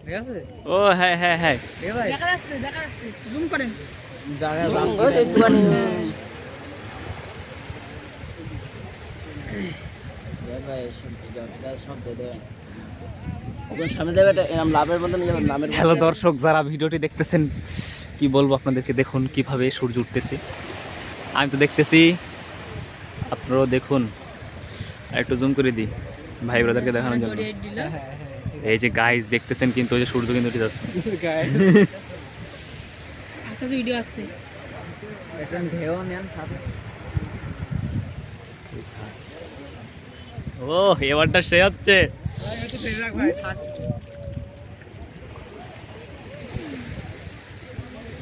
ঠিক আছে? ও হ্যাঁ হ্যাঁ হ্যাঁ ঠিক আছে? দেখা যাচ্ছে জুম করেন জায়গায় হ্যালো দর্শক, যারা ভিডিওটি দেখতেছেন কি বলবো আপনাদেরকে, দেখুন কিভাবে সূর্য উঠতেছে। আমি তো দেখতেছি, আপনারাও দেখুন। আর একটু জুম করে দিই ভাই ব্রাদারকে দেখানোর জন্য। এই যে গাইস দেখতেছেন, কিন্তু ওই যে সূর্য কিন্তু উঠে যাচ্ছে। আস্তে ভিডিও আসছে একটা ঢেউ নেন সাথে। ও এবারটা সে হচ্ছে।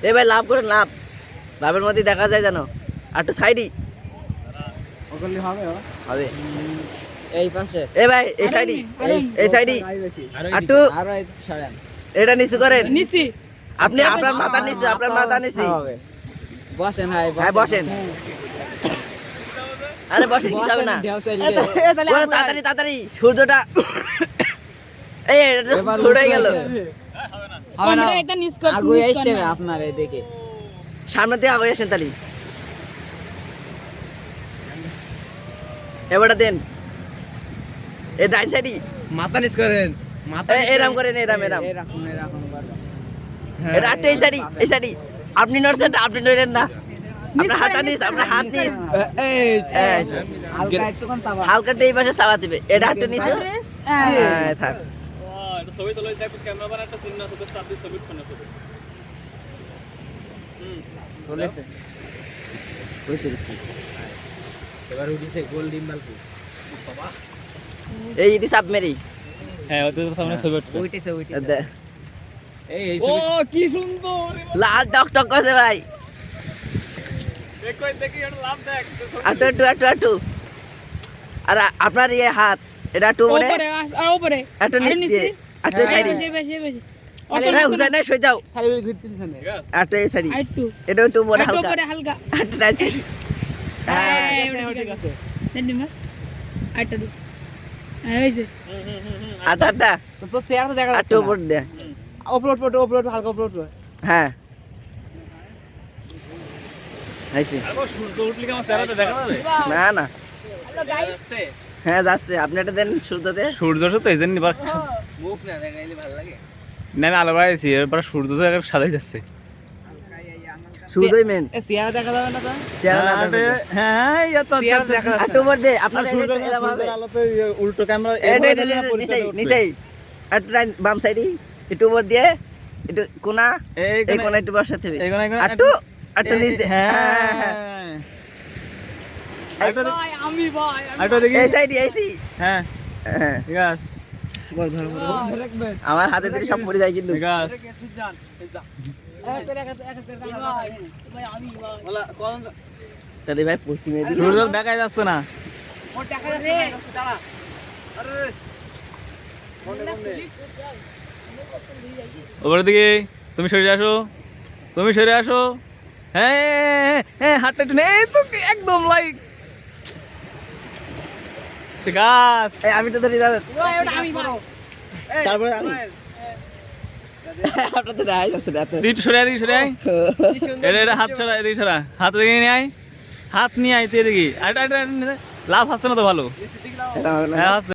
এ ভাই লাভ করে লাভ, লাভের মধ্যে দেখা যায় জানো। আর একটু সাইডই ওগুলি হবে হবে। এই পাশে। এ ভাই এই সাইডই, এই সাইডই একটু আরো এই সরেন। এটা নিচু করেন। নিছি আপনি আপনার মাথা নিচু, আপনার মাথা নিচু। বসেন ভাই, হ্যাঁ বসেন। আরে বসেন, কিছু হবে না। ঢেউ চাইলে ওরে তাড়াতাড়ি তাড়াতাড়ি, সূর্যটা এই এটা ছোট হয়ে গেল। হবে না, এটা নিস কর আগুয়ে আসতে হবে আপনার এদিকে। সামনে দিয়ে আগে আসেন তালি। এবারটা দেন, এই ডাইন সাইডই মাথা নিচ করেন, মাথা এরাম করেন, এরাম এরাম। এরকম এরকম করেন। এটা একটু এই সাইডই, এই সাইডই। আপনি নড়ছেন, আপনি নড়েন না। আপনার হাতটা নিস, আপনার হাত নিস। এই এই, হালকা একটু কোন চাবা। হালকা এই পাশে চাপা দিবে। এটা একটু নিচু। হ্যাঁ থাক। ছবি তোলা যাবে, ক্যামেরাম্যান একটা চিহ্ন আছে তো, সাথে ছবি ফোন আছে। চলেছে ওই করেছি। এবার উঠিছে গোল ডিম বালকু। বাবা এই ইদি সাব মেরি হ্যাঁ ওদের সামনে ছবি উঠবে। ওইটাছে ওইটাছে। দে। এই ও কি সুন্দর! লাল টক টক করছে ভাই। দেখো দেখি এটা লাভ দেখ। আটু আটু আটু আটু। আর আপনার ইয়ে হাত, এটা একটু উপরে, উপরে আর উপরে একটু নিচে, একটু সাইডে। বেশি বেশি বেশি হ্যাঁ হুসাইন না, সই যাও। সাইডে ঘুরতে দিছেন না। একটু এই সাইডে, আইটু এটা একটু উপরে হালকা, উপরে হালকা একটু ডাইন সাইডে। হ্যাঁ ঠিক আছে। দেন দিমা আইটা দি এই যে আটা আটা তো চেয়ার তো দেখা যাচ্ছে একটু উপর দে। উপর উপর উপর হালকা উপর উপর। হ্যাঁ আইছি। আরে সূর্য উঠলে কি আমার চেহারাটা দেখা যাবে? না না, হ্যালো গাইস হ্যাঁ যাচ্ছে। আপনি এটা দেন সূর্যতে। সূর্য তো এই জন্য মুখ না দেখাইলে ভালো লাগে। না আমি আলো বাড়াইছি, এরপর সূর্য তো একটা সাদাই যাচ্ছে। সূর্যই মেন। এ চেয়ার দেখা যাবে না তো? চেহারা না দেখে। হ্যাঁ ইয়া তো চেয়ার দেখা যাচ্ছে। একটু উপর দে, আপনার সূর্য এরকম হবে। আলোতে উল্টো ক্যামেরা এটা এটা নিচেই নিচেই, একটু ডাইন বাম সাইডে, একটু উপর দিয়ে, একটু কোনা, এই কোনা একটু বসাতে হবে। একটু একটু নিচ দে। হ্যাঁ ভাই আমি ভাই আইটো দেখি। এই সাইডে আইছি। হ্যাঁ হ্যাঁ, ঠিক আছে বল ধর ধর। আমার হাতে দিয়ে সব পড়ে যায় কিন্তু। ঠিক আছে। ভাই আমি ভাই বলা কোন তাহলে ভাই পশ্চিমে দিকে সূর্য দেখা যাচ্ছে না। ও দেখা যাচ্ছে না দাঁড়া। আরে ওপরের দিকে তুমি সরে আসো, তুমি সরে আসো। হ্যাঁ হ্যাঁ হাতটা একটু নেই তো, একদম লাইট। ঠিক আছে এই আমি তো ধরি যাবে। ভাই ওটা আমি ভাই তারপরে আমি আপনার তো দেখা যাচ্ছে না এত। তুই একটু সরে আয়, এদিকে সরে আয়। এটা এটা হাত সরা, এদিকে সরা, হাত এদিকে নিয়ে আয়, হাত নিয়ে আয় তুই এদিকে। লাভ হচ্ছে না তো ভালো। এটা হবে না। হ্যাঁ আছে।